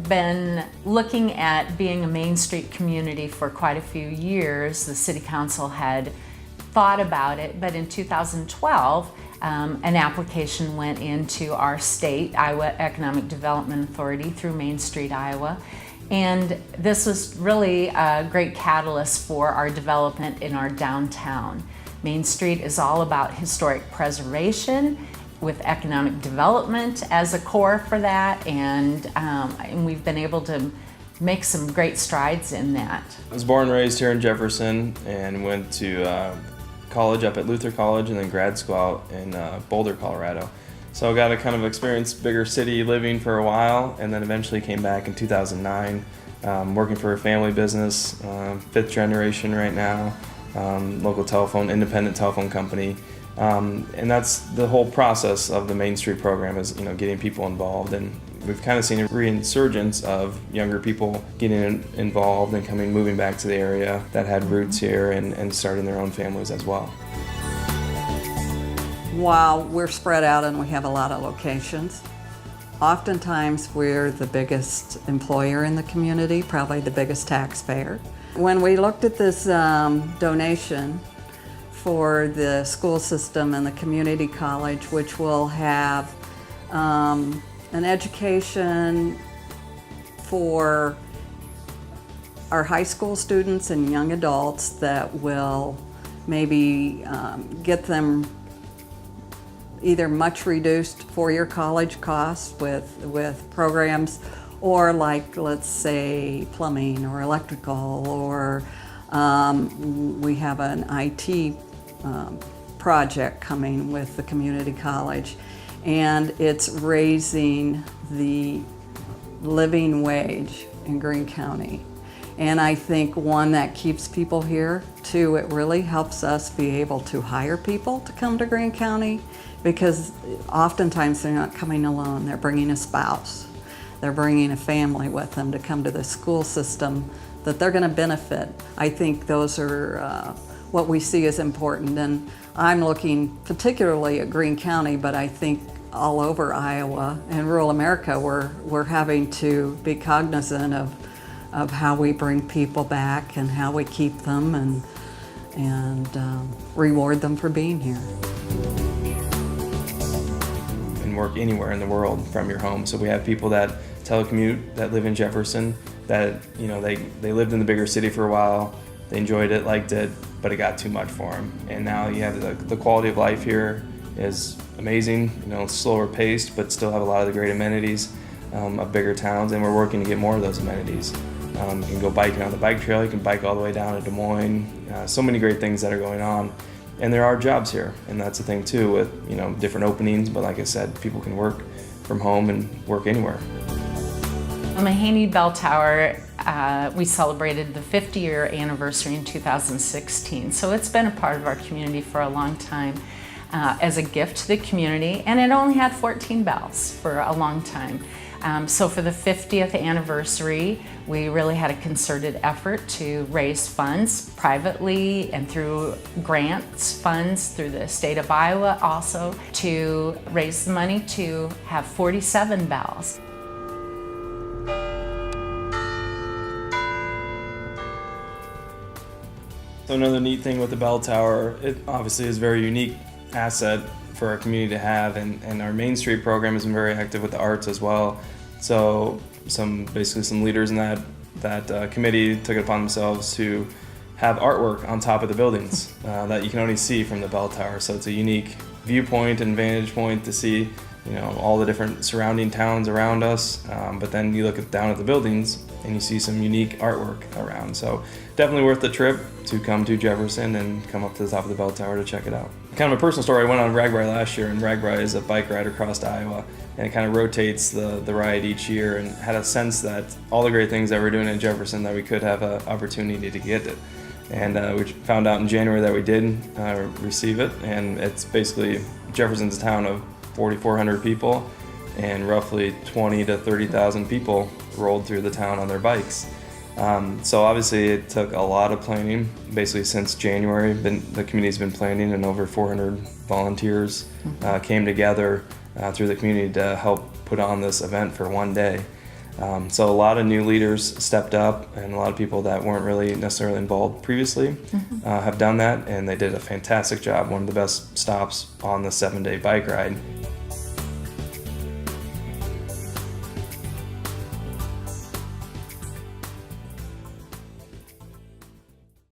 been looking at being a Main Street community for quite a few years. The City Council had thought about it, but in 2012, an application went into our state, Iowa Economic Development Authority, through Main Street, Iowa. And this was really a great catalyst for our development in our downtown. Main Street is all about historic preservation with economic development as a core for that, and we've been able to make some great strides in that. I was born and raised here in Jefferson and went to college up at Luther College and then grad school out in Boulder, Colorado. So I got to kind of experience bigger city living for a while, and then eventually came back in 2009, working for a family business, 5th generation right now, local telephone, independent telephone company. And that's the whole process of the Main Street program is, getting people involved, and we've kind of seen a reinsurgence of younger people getting involved and moving back to the area that had roots here and starting their own families as well. While we're spread out and we have a lot of locations, oftentimes we're the biggest employer in the community, probably the biggest taxpayer. When we looked at this donation for the school system and the community college, which will have an education for our high school students and young adults that will maybe get them either much reduced four-year college costs with programs, or like, let's say, plumbing or electrical, or we have an IT project coming with the community college, and it's raising the living wage in Greene County. And I think, one, that keeps people here. Two, it really helps us be able to hire people to come to Greene County, because oftentimes they're not coming alone. They're bringing a spouse. They're bringing a family with them to come to the school system that they're going to benefit. I think those are what we see as important. And I'm looking particularly at Greene County, but I think all over Iowa and rural America, we're having to be cognizant of how we bring people back and how we keep them and reward them for being here. And work anywhere in the world from your home. So we have people that telecommute, that live in Jefferson, that they lived in the bigger city for a while, they enjoyed it, liked it, but it got too much for them. And now you have the quality of life here is amazing, slower paced, but still have a lot of the great amenities of bigger towns, and we're working to get more of those amenities. You can go biking on the bike trail, you can bike all the way down to Des Moines, so many great things that are going on. And there are jobs here, and that's the thing too with different openings, but like I said, people can work from home and work anywhere. Mahaney Bell Tower, we celebrated the 50-year anniversary in 2016, so it's been a part of our community for a long time as a gift to the community, and it only had 14 bells for a long time. So for the 50th anniversary, we really had a concerted effort to raise funds privately and through grants funds through the state of Iowa also to raise the money to have 47 bells. So another neat thing with the bell tower, it obviously is a very unique asset for our community to have, and our Main Street program has been very active with the arts as well. So some leaders in that committee took it upon themselves to have artwork on top of the buildings that you can only see from the bell tower. So it's a unique viewpoint and vantage point to see all the different surrounding towns around us, but then you look down at the buildings and you see some unique artwork around. So definitely worth the trip to come to Jefferson and come up to the top of the bell tower to check it out. Kind of a personal story, I went on RAGBRAI last year, and RAGBRAI is a bike ride across Iowa, and it kind of rotates the ride each year, and had a sense that all the great things that we're doing in Jefferson, that we could have an opportunity to get it. And we found out in January that we did receive it, and it's basically, Jefferson's a town of 4,400 people, and roughly 20 to 30,000 people rolled through the town on their bikes. So obviously it took a lot of planning. Basically since January, the community's been planning, and over 400 volunteers came together through the community to help put on this event for one day. So a lot of new leaders stepped up, and a lot of people that weren't really necessarily involved previously have done that, and they did a fantastic job. One of the best stops on the 7-day bike ride.